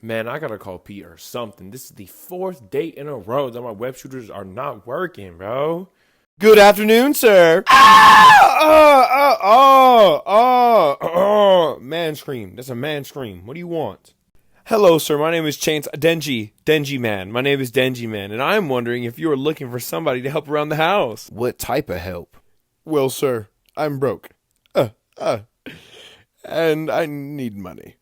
Man, I gotta call Pete or something. This is the fourth date in a row that my web shooters are not working, bro. Good afternoon, sir. Man scream. That's a man scream. What do you want? Hello, sir. My name is Denji Man. My name is Denji Man, and I'm wondering if you are looking for somebody to help around the house. What type of help? Well, sir, I'm broke. And I need money.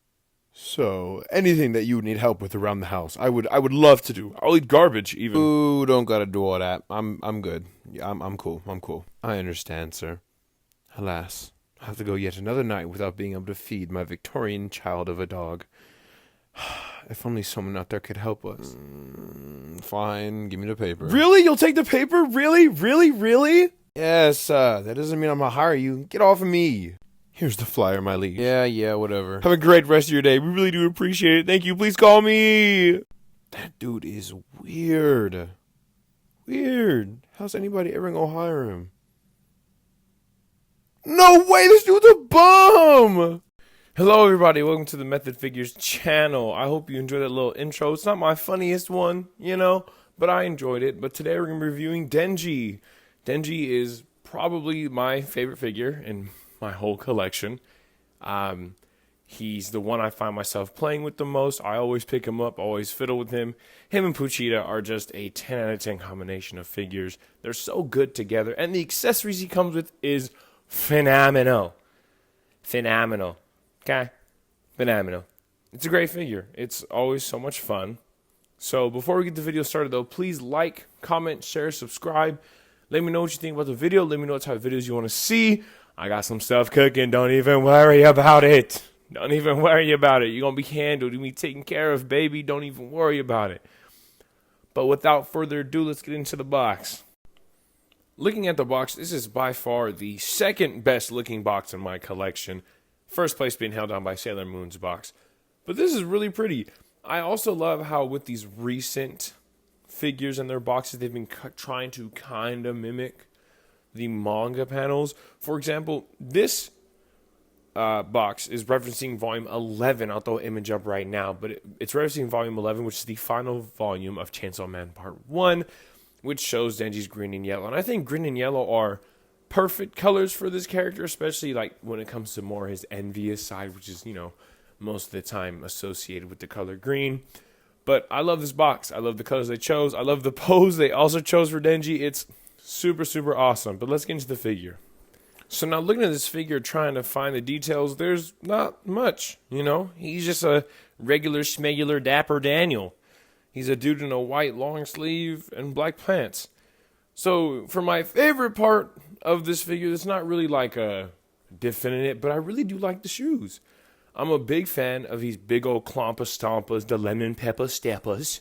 So, anything that you would need help with around the house, I would love to do. I'll eat garbage, even. Ooh, don't gotta do all that. I'm good. Yeah, I'm cool. I'm cool. I understand, sir. Alas, I have to go yet another night without being able to feed my Victorian child of a dog. If only someone out there could help us. Fine, give me the paper. Really? You'll take the paper? Really? Yes, that doesn't mean I'm gonna hire you. Get off of me. Here's the flyer, my liege. Yeah, whatever. Have a great rest of your day. We really do appreciate it. Thank you. Please call me. That dude is weird. How's anybody ever gonna hire him? No way, this dude's a bum. Hello, everybody. Welcome to the Method Figures channel. I hope you enjoyed that little intro. It's not my funniest one, but I enjoyed it. But today we're going to be reviewing Denji. Denji is probably my favorite figure in my whole collection. He's the one I find myself playing with the most. I always pick him up, always fiddle with him. Him and Pochita are just a 10 out of 10 combination of figures. They're so good together. And the accessories he comes with is phenomenal. Okay? Phenomenal. It's a great figure. It's always so much fun. So before we get the video started though, please like, comment, share, subscribe. Let me know what you think about the video. Let me know what type of videos you want to see. I got some stuff cooking. Don't even worry about it. You're going to be handled. You'll be taken care of, baby. Don't even worry about it. But without further ado, let's get into the box. Looking at the box, this is by far the second best looking box in my collection. First place being held down by Sailor Moon's box. But this is really pretty. I also love how with these recent figures in their boxes, they've been trying to kind of mimic the manga panels. For example, this box is referencing volume 11. I'll throw an image up right now. But it's referencing volume 11, which is the final volume of Chainsaw Man Part 1, which shows Denji's green and yellow. And I think green and yellow are perfect colors for this character, especially like when it comes to more his envious side, which is, most of the time associated with the color green. But I love this box. I love the colors they chose. I love the pose they also chose for Denji. It's super awesome. But let's get into the figure. So now looking at this figure, trying to find the details, there's not much, He's just a regular schmegular dapper Daniel. He's a dude in a white long sleeve and black pants. So for my favorite part of this figure, it's not really like a definite, but I really do like the shoes. I'm a big fan of these big old clompa stompas, the lemon pepper steppers.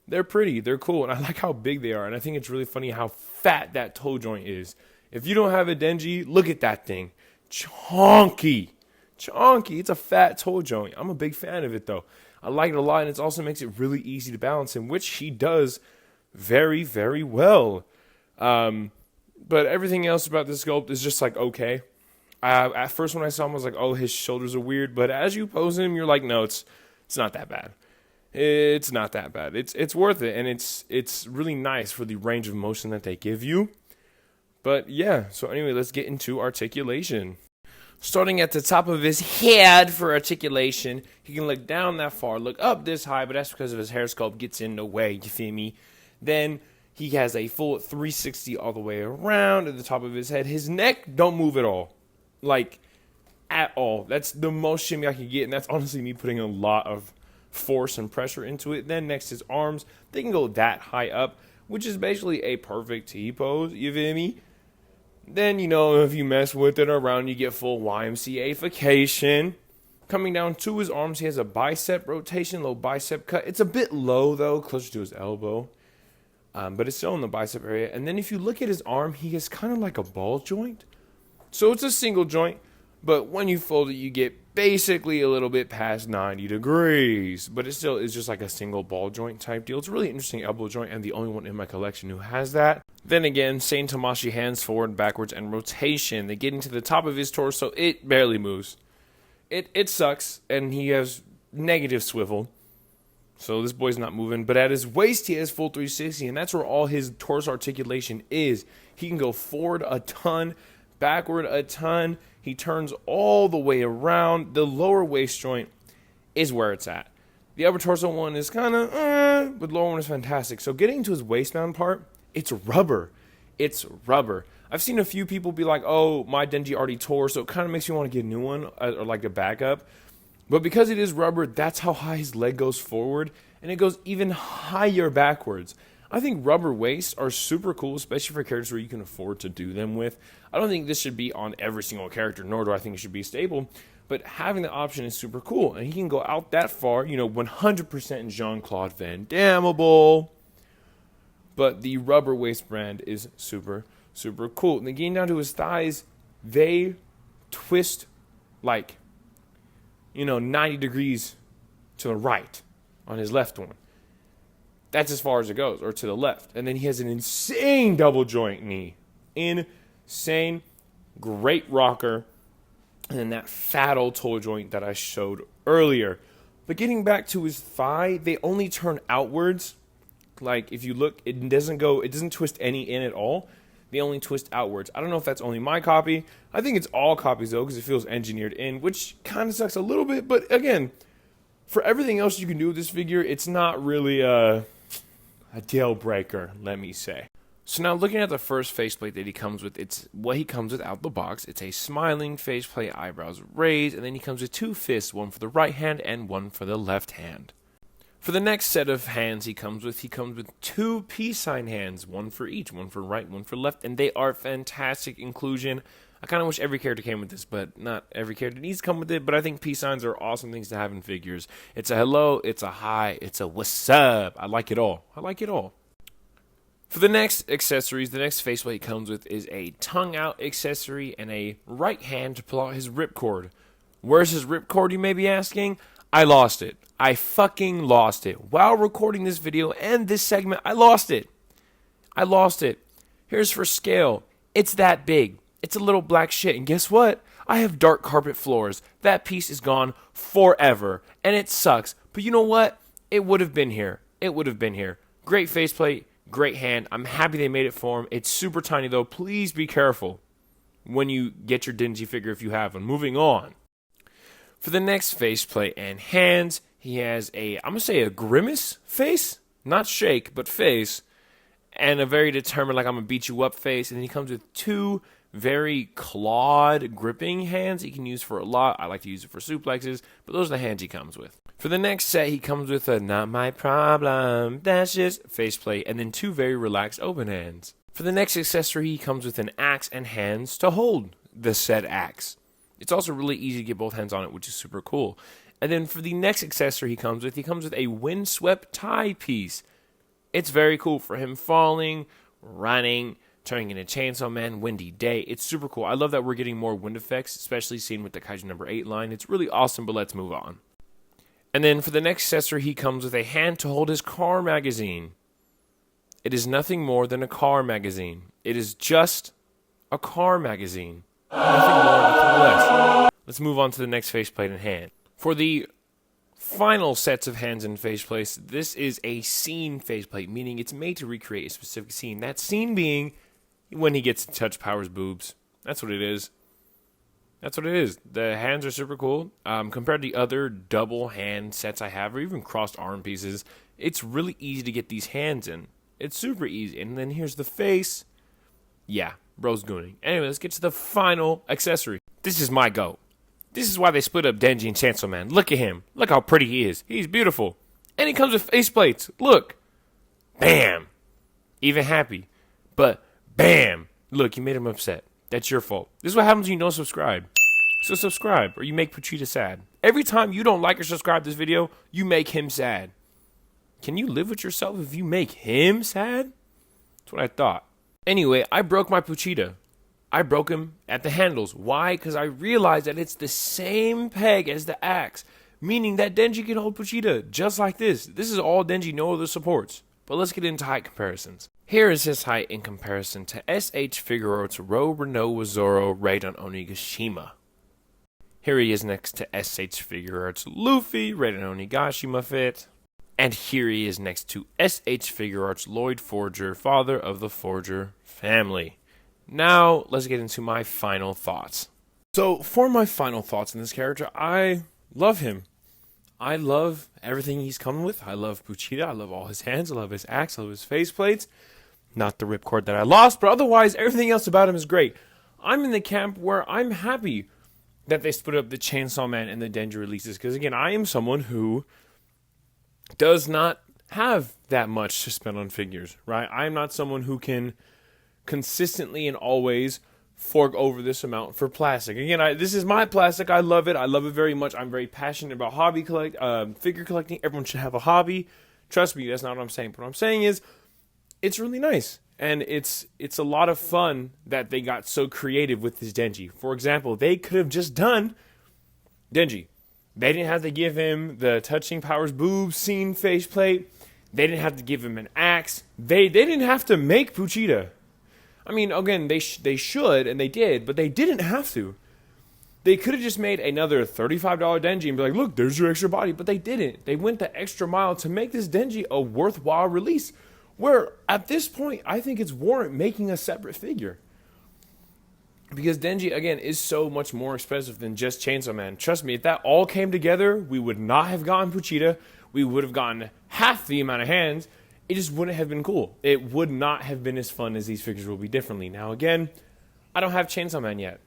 They're pretty, they're cool, and I like how big they are. And I think it's really funny how fat that toe joint is. If you don't have a Denji, look at that thing. Chonky. It's a fat toe joint. I'm a big fan of it though. I like it a lot, and it also makes it really easy to balance him, which he does very well. But everything else about this sculpt is just like okay. At first when I saw him, I was like, oh, his shoulders are weird. But as you pose him, you're like, no, it's not that bad. It's not that bad. It's worth it, and it's really nice for the range of motion that they give you. But yeah, so anyway, let's get into articulation. Starting at the top of his head for articulation, he can look down that far, look up this high, but that's because of his hair sculpt gets in the way, you feel me? Then he has a full 360 all the way around at the top of his head. His neck don't move at all. Like, at all. That's the most shimmy I can get, and that's honestly me putting a lot of force and pressure into it. Then next, his arms, they can go that high up, which is basically a perfect T-pose, you feel me? Then, if you mess with it around, you get full YMCA-fication. Coming down to his arms, he has a bicep rotation, low bicep cut. It's a bit low, though, closer to his elbow. But it's still in the bicep area. And then if you look at his arm, he is kind of like a ball joint. So it's a single joint, but when you fold it, you get basically a little bit past 90 degrees. But it still is just like a single ball joint type deal. It's a really interesting elbow joint, and the only one in my collection who has that. Then again, Sane Tamashi hands forward, backwards, and rotation. They get into the top of his torso. It barely moves. It sucks, and he has negative swivel. So this boy's not moving, but at his waist he has full 360, and that's where all his torso articulation is. He can go forward a ton, backward a ton. He turns all the way around. The lower waist joint is where it's at. The upper torso one is kind of, but the lower one is fantastic. So getting to his waistband part, it's rubber. It's rubber. I've seen a few people be like, oh, my Denji already tore, so it kind of makes you want to get a new one, or like a backup. But because it is rubber, that's how high his leg goes forward, and it goes even higher backwards. I think rubber waists are super cool, especially for characters where you can afford to do them with. I don't think this should be on every single character, nor do I think it should be stable, but having the option is super cool, and he can go out that far, 100% Jean-Claude Van Damme-able. But the rubber waist brand is super, super cool. And then getting down to his thighs, they twist like 90 degrees to the right on his left one. That's as far as it goes, or to the left. And then he has an insane double joint knee. Insane. Great rocker. And then that fat old toe joint that I showed earlier. But getting back to his thigh, they only turn outwards. Like, if you look, it doesn't twist any in at all. They only twist outwards. I don't know if that's only my copy. I think it's all copies, though, because it feels engineered in, which kind of sucks a little bit. But, again, for everything else you can do with this figure, it's not really a deal breaker, let me say. So now looking at the first faceplate that he comes with, it's what he comes with out the box. It's a smiling faceplate, eyebrows raised, and then he comes with 2 fists, one for the right hand and one for the left hand. For the next set of hands he comes with 2 peace sign hands, one for each, one for right, one for left, and they are fantastic inclusion. I kind of wish every character came with this, but not every character needs to come with it, but I think peace signs are awesome things to have in figures. It's a hello, it's a hi, it's a what's up. I like it all. I like it all. For the next accessories, the next faceplate he comes with is a tongue out accessory and a right hand to pull out his ripcord. Where's his ripcord, you may be asking? I lost it. I fucking lost it. While recording this video and this segment, I lost it. I lost it. Here's for scale. It's that big. It's a little black shit. And guess what? I have dark carpet floors. That piece is gone forever. And it sucks. But you know what? It would have been here. It would have been here. Great faceplate. Great hand. I'm happy they made it for him. It's super tiny though. Please be careful when you get your Denji figure if you have one. Moving on. For the next faceplate and hands, he has I'm going to say a grimace face. Not shake, but face. And a very determined, like I'm going to beat you up face. And then he comes with 2 very clawed gripping hands he can use for a lot. I like to use it for suplexes, but those are the hands he comes with. For the next set, he comes with a not my problem, that's just faceplate, and then 2 very relaxed open hands. For the next accessory, he comes with an axe and hands to hold the said axe. It's also really easy to get both hands on it, which is super cool. And then for the next accessory he comes with a windswept tie piece. It's very cool for him falling, running, turning into Chainsaw Man, windy day. It's super cool. I love that we're getting more wind effects, especially seen with the Kaiju number 8 line. It's really awesome, but let's move on. And then for the next accessory, he comes with a hand to hold his car magazine. It is nothing more than a car magazine. It is just a car magazine. Nothing more, nothing less. Let's move on to the next faceplate and hand. For the final sets of hands and faceplates, this is a scene faceplate, meaning it's made to recreate a specific scene. That scene being when he gets to touch Power's boobs. That's what it is. That's what it is. The hands are super cool. Compared to the other double hand sets I have, or even crossed arm pieces, it's really easy to get these hands in. It's super easy. And then here's the face. Yeah, bro's gooning. Anyway, let's get to the final accessory. This is my goat. This is why they split up Denji and Chainsaw Man. Look at him. Look how pretty he is. He's beautiful. And he comes with faceplates. Look. Bam. Even happy. But bam. Look, you made him upset. That's your fault. This is what happens when you don't subscribe. So subscribe, or you make Pochita sad. Every time you don't like or subscribe to this video, you make him sad. Can you live with yourself if you make him sad? That's what I thought. Anyway, I broke my Pochita. I broke him at the handles. Why? Because I realized that it's the same peg as the axe, meaning that Denji can hold Pochita just like this. This is all Denji, no other supports. But let's get into height comparisons. Here is his height in comparison to SHFIGUARTS Ro Renoa Zoro Raid on Onigashima. Here he is next to SHFIGUARTS Luffy Raid on Onigashima Fit. And here he is next to SHFIGUARTS Lloyd Forger, father of the Forger family. Now, let's get into my final thoughts. So, for my final thoughts on this character, I love him. I love everything he's come with. I love Pochita. I love all his hands. I love his axe. I love his faceplates. Not the ripcord that I lost, but otherwise, everything else about him is great. I'm in the camp where I'm happy that they split up the Chainsaw Man and the Denji releases. Because, again, I am someone who does not have that much to spend on figures, right? I'm not someone who can consistently and always fork over this amount for plastic. Again, this is my plastic. I love it. I love it very much. I'm very passionate about figure collecting. Everyone should have a hobby. Trust me, that's not what I'm saying. But what I'm saying is, it's really nice. And it's a lot of fun that they got so creative with this Denji. For example, they could have just done Denji. They didn't have to give him the touching powers boobs scene faceplate. They didn't have to give him an axe. They didn't have to make Pochita. I mean, again, they should, and they did, but they didn't have to. They could have just made another $35 Denji and be like, look, there's your extra body. But they didn't. They went the extra mile to make this Denji a worthwhile release. Where, at this point, I think it's warrant making a separate figure. Because Denji, again, is so much more expensive than just Chainsaw Man. Trust me, if that all came together, we would not have gotten Pochita. We would have gotten half the amount of hands. It just wouldn't have been cool. It would not have been as fun as these figures will be differently. Now, again, I don't have Chainsaw Man yet.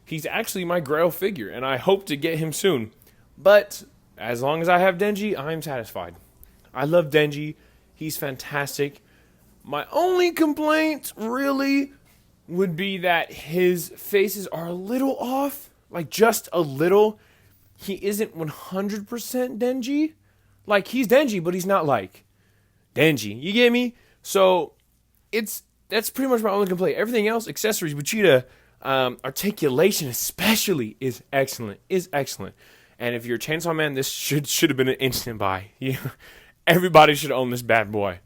He's actually my grail figure, and I hope to get him soon. But as long as I have Denji, I'm satisfied. I love Denji. He's fantastic. My only complaint, really, would be that his faces are a little off, like just a little. He isn't 100% Denji. Like, he's Denji, but he's not like Denji. You get me? So, that's pretty much my only complaint. Everything else, accessories, Pochita, articulation especially is excellent. And if you're a Chainsaw Man, this should have been an instant buy. Everybody should own this bad boy.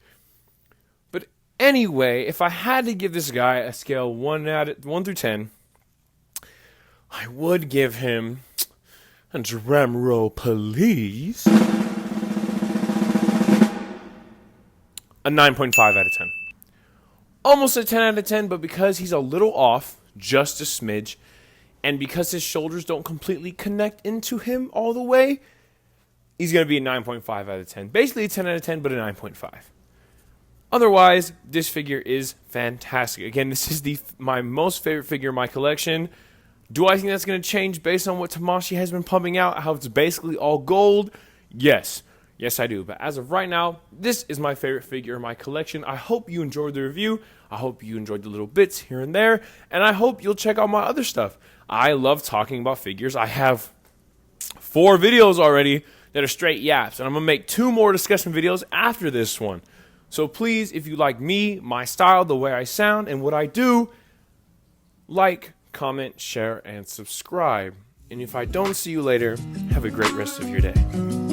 Anyway, if I had to give this guy a scale 1 through 10, I would give him, a drum roll please, a 9.5 out of 10. Almost a 10 out of 10, but because he's a little off, just a smidge, and because his shoulders don't completely connect into him all the way, he's going to be a 9.5 out of 10. Basically a 10 out of 10, but a 9.5. Otherwise, this figure is fantastic. Again, this is my most favorite figure in my collection. Do I think that's going to change based on what Tamashii has been pumping out? How it's basically all gold? Yes. Yes, I do. But as of right now, this is my favorite figure in my collection. I hope you enjoyed the review. I hope you enjoyed the little bits here and there. And I hope you'll check out my other stuff. I love talking about figures. I have 4 videos already that are straight yaps. And I'm going to make 2 more discussion videos after this one. So please, if you like me, my style, the way I sound, and what I do, like, comment, share, and subscribe. And if I don't see you later, have a great rest of your day.